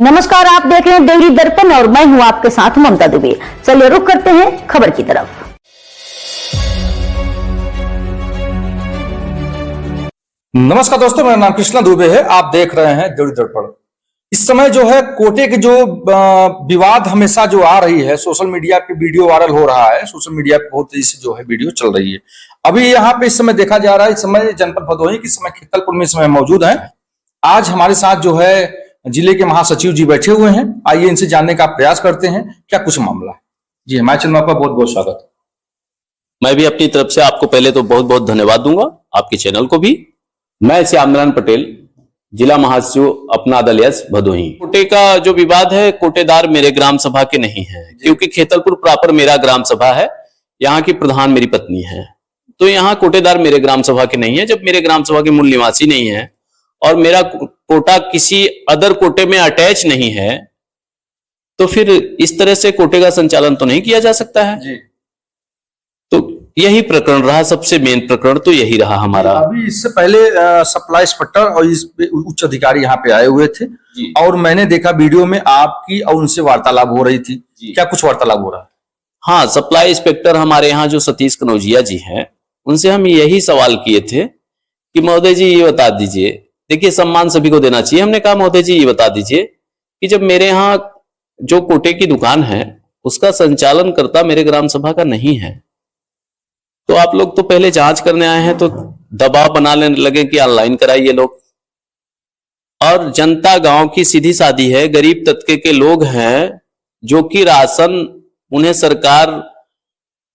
नमस्कार, आप देख रहे हैं डेयरी दर्पण और मैं हूं आपके साथ ममता दुबे। चलिए रुक करते हैं खबर की तरफ। नमस्कार दोस्तों, मेरा नाम कृष्णा दुबे है। आप देख रहे हैं डेयरी दर्पण। इस समय जो है कोटे के जो विवाद हमेशा जो आ रही है, सोशल मीडिया पे वीडियो वायरल हो रहा है, सोशल मीडिया पे बहुत तेजी से जो है वीडियो चल रही है। अभी यहाँ पे इस समय देखा जा रहा है, इस समय जनपद भदोही के समय खेतलपुर में इस समय मौजूद है। आज हमारे साथ जो है जिले के महासचिव जी बैठे हुए हैं। आइए इनसे जानने का प्रयास करते हैं क्या कुछ मामला है। जी हमारे चैनल में आपका बहुत बहुत स्वागत। मैं भी अपनी तरफ से आपको पहले तो बहुत बहुत धन्यवाद दूंगा, आपके चैनल को भी। मैं श्यामनारायण पटेल, जिला महासचिव अपना दल यस भदोही। कोटे का जो विवाद है, कोटेदार मेरे ग्राम सभा के नहीं है, क्योंकि खेतलपुर प्रॉपर मेरा ग्राम सभा है। यहाँ की प्रधान मेरी पत्नी है, तो यहाँ कोटेदार मेरे ग्राम सभा के नहीं है। जब मेरे ग्राम सभा के मूल निवासी नहीं है और मेरा कोटा किसी अदर कोटे में अटैच नहीं है, तो फिर इस तरह से कोटे का संचालन तो नहीं किया जा सकता है जी। तो यही प्रकरण रहा, सबसे मेन प्रकरण तो यही रहा हमारा। अभी इससे पहले सप्लाई इंस्पेक्टर और इस उच्च अधिकारी यहाँ पे आए हुए थे और मैंने देखा वीडियो में आपकी और उनसे वार्तालाप हो रही थी। क्या कुछ वार्तालाप हो रहा है? हाँ, सप्लाई इंस्पेक्टर हमारे यहाँ जो सतीश कनौजिया जी हैं, उनसे हम यही सवाल किए थे कि महोदय जी ये बता दीजिए, देखिए सम्मान सभी को देना चाहिए। हमने कहा महोदय जी ये बता दीजिए कि जब मेरे यहाँ जो कोटे की दुकान है उसका संचालन करता मेरे ग्राम सभा का नहीं है, तो आप लोग तो पहले जांच करने आए हैं, तो दबाव बनाने लगे कि ऑनलाइन कराइए लोग। और जनता गांव की सीधी सादी है, गरीब तबके के लोग हैं जो कि राशन उन्हें सरकार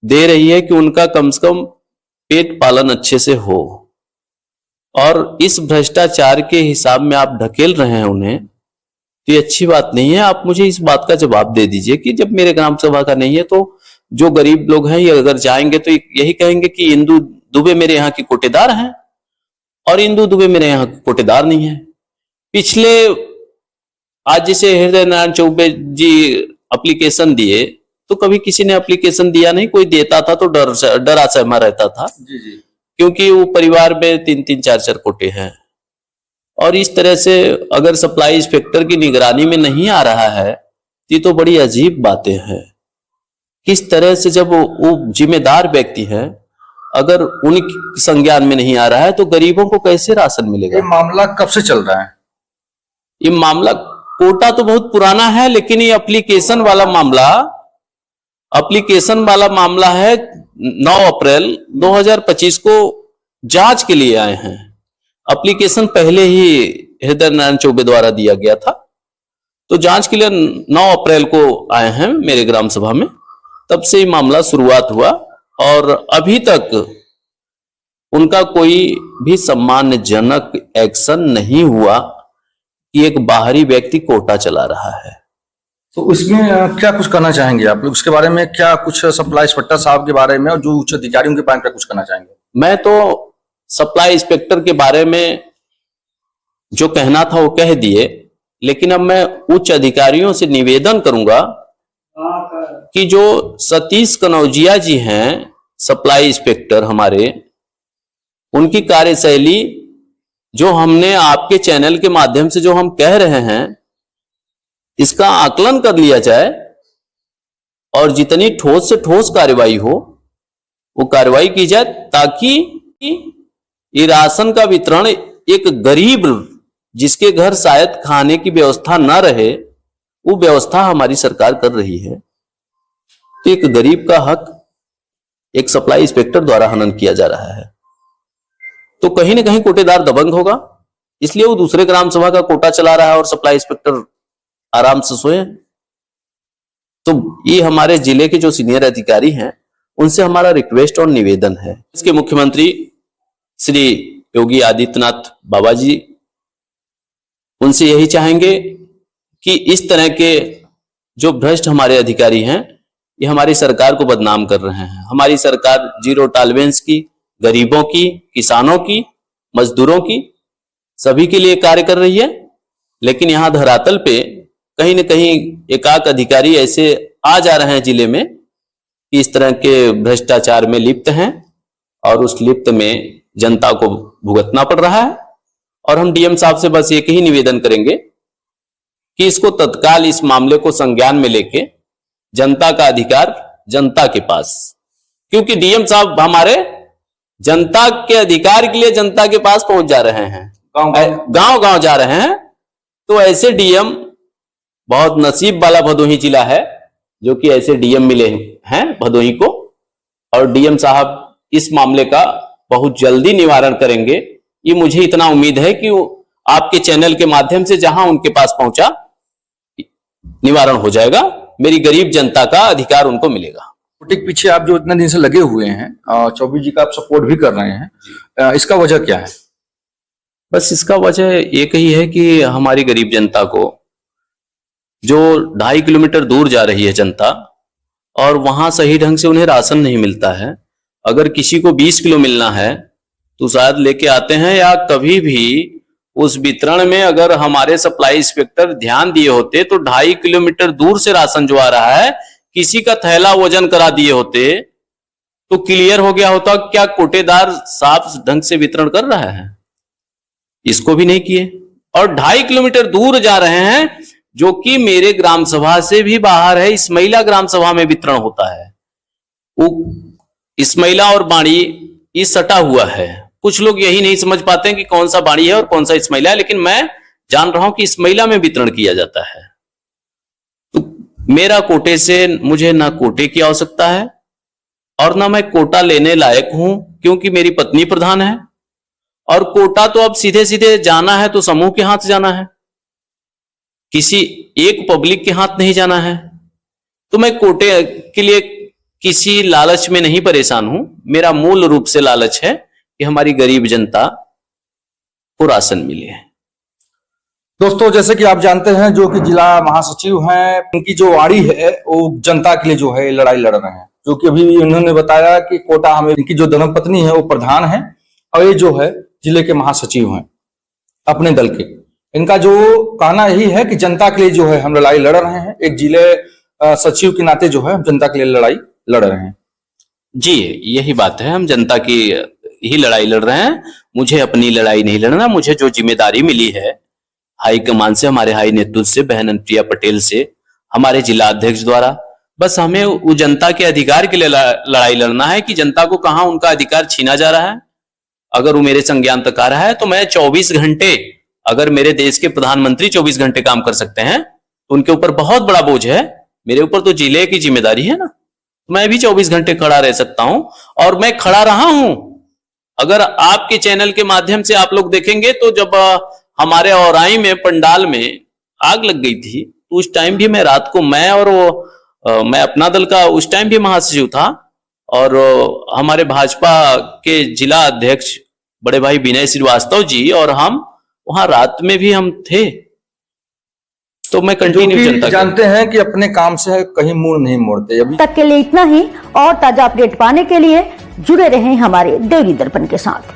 दे रही है कि उनका कम से कम पेट पालन अच्छे से हो, और इस भ्रष्टाचार के हिसाब में आप ढकेल रहे हैं उन्हें, तो ये अच्छी बात नहीं है। आप मुझे इस बात का जवाब दे दीजिए कि जब मेरे ग्राम सभा का नहीं है, तो जो गरीब लोग हैं ये अगर जाएंगे तो यही कहेंगे कि इंदू दुबे मेरे यहाँ की कोटेदार हैं, और इंदू दुबे मेरे यहाँ की कोटेदार नहीं है। पिछले आज जैसे हृदय नारायण चौबे जी एप्लीकेशन दिए, तो कभी किसी ने एप्लीकेशन दिया नहीं, कोई देता था तो डरा सहमा रहता था जी। क्योंकि वो परिवार में 3-3 4-4 कोटे हैं। और इस तरह से अगर सप्लाई इंस्पेक्टर की निगरानी में नहीं आ रहा है, ये तो बड़ी अजीब बातें हैं। किस तरह से जब वो जिम्मेदार व्यक्ति है, अगर उनके संज्ञान में नहीं आ रहा है, तो गरीबों को कैसे राशन मिलेगा? ये मामला कब से चल रहा है? ये मामला कोटा तो बहुत पुराना है, लेकिन ये एप्लीकेशन वाला मामला है 9 अप्रैल 2025 को जांच के लिए आए हैं। एप्लीकेशन पहले ही हृदय नारायण चौबे द्वारा दिया गया था, तो जांच के लिए 9 अप्रैल को आए हैं मेरे ग्राम सभा में। तब से ये मामला शुरुआत हुआ और अभी तक उनका कोई भी सम्मानजनक एक्शन नहीं हुआ कि एक बाहरी व्यक्ति कोटा चला रहा है। तो इसमें क्या कुछ करना चाहेंगे आप लोग? उसके बारे में क्या कुछ सप्लाई इंस्पेक्टर साहब के बारे में और जो उच्च अधिकारियों के बारे में क्या कुछ करना चाहेंगे? मैं तो सप्लाई इंस्पेक्टर के बारे में जो कहना था वो कह दिए, लेकिन अब मैं उच्च अधिकारियों से निवेदन करूंगा कि जो सतीश कनौजिया जी हैं सप्लाई इंस्पेक्टर हमारे, उनकी कार्यशैली जो हमने आपके चैनल के माध्यम से जो हम कह रहे हैं, इसका आकलन कर लिया जाए और जितनी ठोस से ठोस कार्रवाई हो वो कार्रवाई की जाए, ताकि ये राशन का वितरण एक गरीब जिसके घर शायद खाने की व्यवस्था ना रहे, वो व्यवस्था हमारी सरकार कर रही है। तो एक गरीब का हक एक सप्लाई इंस्पेक्टर द्वारा हनन किया जा रहा है, तो कहीं ना कहीं कोटेदार दबंग होगा, इसलिए वो दूसरे ग्राम सभा का कोटा चला रहा है और सप्लाई इंस्पेक्टर आराम से सोए। तो ये हमारे जिले के जो सीनियर अधिकारी हैं उनसे हमारा रिक्वेस्ट और निवेदन है। इसके मुख्यमंत्री श्री योगी आदित्यनाथ बाबा जी, उनसे यही चाहेंगे कि इस तरह के जो भ्रष्ट हमारे अधिकारी हैं, ये हमारी सरकार को बदनाम कर रहे हैं। हमारी सरकार जीरो टॉलरेंस की, गरीबों की, किसानों की, मजदूरों की, सभी के लिए कार्य कर रही है, लेकिन यहाँ धरातल पे कहीं न कहीं एकाक अधिकारी ऐसे आ जा रहे हैं जिले में कि इस तरह के भ्रष्टाचार में लिप्त हैं, और उस लिप्त में जनता को भुगतना पड़ रहा है। और हम डीएम साहब से बस एक ही निवेदन करेंगे कि इसको तत्काल इस मामले को संज्ञान में लेके जनता का अधिकार जनता के पास, क्योंकि डीएम साहब हमारे जनता के अधिकार के लिए जनता के पास पहुंच जा रहे हैं, गांव गांव जा रहे हैं। तो ऐसे डीएम, बहुत नसीब वाला भदोही जिला है जो कि ऐसे डीएम मिले हैं भदोही को, और डीएम साहब इस मामले का बहुत जल्दी निवारण करेंगे। ये मुझे इतना उम्मीद है कि आपके चैनल के माध्यम से जहां उनके पास पहुंचा निवारण हो जाएगा, मेरी गरीब जनता का अधिकार उनको मिलेगा। कोटे के पीछे आप जो इतने दिन से लगे हुए हैं, चौबे जी का आप सपोर्ट भी कर रहे हैं, इसका वजह क्या है? बस इसका वजह एक ही है कि हमारी गरीब जनता को, जो 2.5 किलोमीटर दूर जा रही है जनता, और वहां सही ढंग से उन्हें राशन नहीं मिलता है। अगर किसी को 20 किलो मिलना है तो शायद लेके आते हैं, या कभी भी उस वितरण में अगर हमारे सप्लाई इंस्पेक्टर ध्यान दिए होते तो 2.5 किलोमीटर दूर से राशन जो आ रहा है, किसी का थैला वजन करा दिए होते तो क्लियर हो गया होता क्या कोटेदार साफ ढंग से वितरण कर रहा है। इसको भी नहीं किए, और 2.5 किलोमीटर दूर जा रहे हैं, जो कि मेरे ग्राम सभा से भी बाहर है। इस महिला ग्राम सभा में वितरण होता है, वो इस महिला और बाड़ी ये सटा हुआ है। कुछ लोग यही नहीं समझ पाते हैं कि कौन सा बाड़ी है और कौन सा इस महिला है, लेकिन मैं जान रहा हूं कि इस महिला में वितरण किया जाता है। तो मेरा कोटे से, मुझे ना कोटे की आवश्यकता है और ना मैं कोटा लेने लायक हूं, क्योंकि मेरी पत्नी प्रधान है, और कोटा तो अब सीधे सीधे जाना है तो समूह के हाथ जाना है, किसी एक पब्लिक के हाथ नहीं जाना है। तो मैं कोटे के लिए किसी लालच में नहीं परेशान हूं। मेरा मूल रूप से लालच है कि हमारी गरीब जनता को राशन मिले। दोस्तों, जैसे कि आप जानते हैं, जो कि जिला महासचिव हैं, उनकी जो वाड़ी है वो जनता के लिए जो है लड़ाई लड़ रहे हैं। जो कि अभी उन्होंने बताया कि कोटा हमें, इनकी जो धर्मपत्नी है वो प्रधान है, और ये जो है जिले के महासचिव हैं अपने दल के। इनका जो कहना यही है कि जनता के लिए जो है हम लड़ाई लड़ रहे हैं। एक जिले सचिव के नाते जो है हम जनता के लिए लड़ाई लड़ रहे हैं। जी, यही बात है, हम जनता की ही लड़ाई लड़ रहे हैं। मुझे अपनी लड़ाई नहीं लड़ना। मुझे जो जिम्मेदारी मिली है हाईकमान से, हमारे हाई नेतृत्व से, बहन अनुप्रिया पटेल से, हमारे जिला अध्यक्ष द्वारा, बस हमें वो जनता के अधिकार के लिए लड़ाई लड़ना है कि जनता को कहां उनका अधिकार छीना जा रहा है। अगर वो मेरे संज्ञान तक आ रहा है तो मैं 24 घंटे, अगर मेरे देश के प्रधानमंत्री 24 घंटे काम कर सकते हैं तो उनके ऊपर बहुत बड़ा बोझ है, मेरे ऊपर तो जिले की जिम्मेदारी है ना। मैं भी 24 घंटे खड़ा रह सकता हूं, और मैं खड़ा रहा हूं। अगर आपके चैनल के माध्यम से आप लोग देखेंगे तो जब हमारे औराई में पंडाल में आग लग गई थी, तो उस टाइम भी मैं रात को, मैं और मैं अपना दल का उस टाइम भी महासचिव था, और हमारे भाजपा के जिला अध्यक्ष बड़े भाई विनय श्रीवास्तव जी और हम वहां रात में भी हम थे। तो मैं कंटिन्यू जनता जानते हैं कि अपने काम से कहीं मुंह नहीं मोड़ते। अभी तक के लिए इतना ही, और ताजा अपडेट पाने के लिए जुड़े रहें हमारे डेयरी दर्पण के साथ।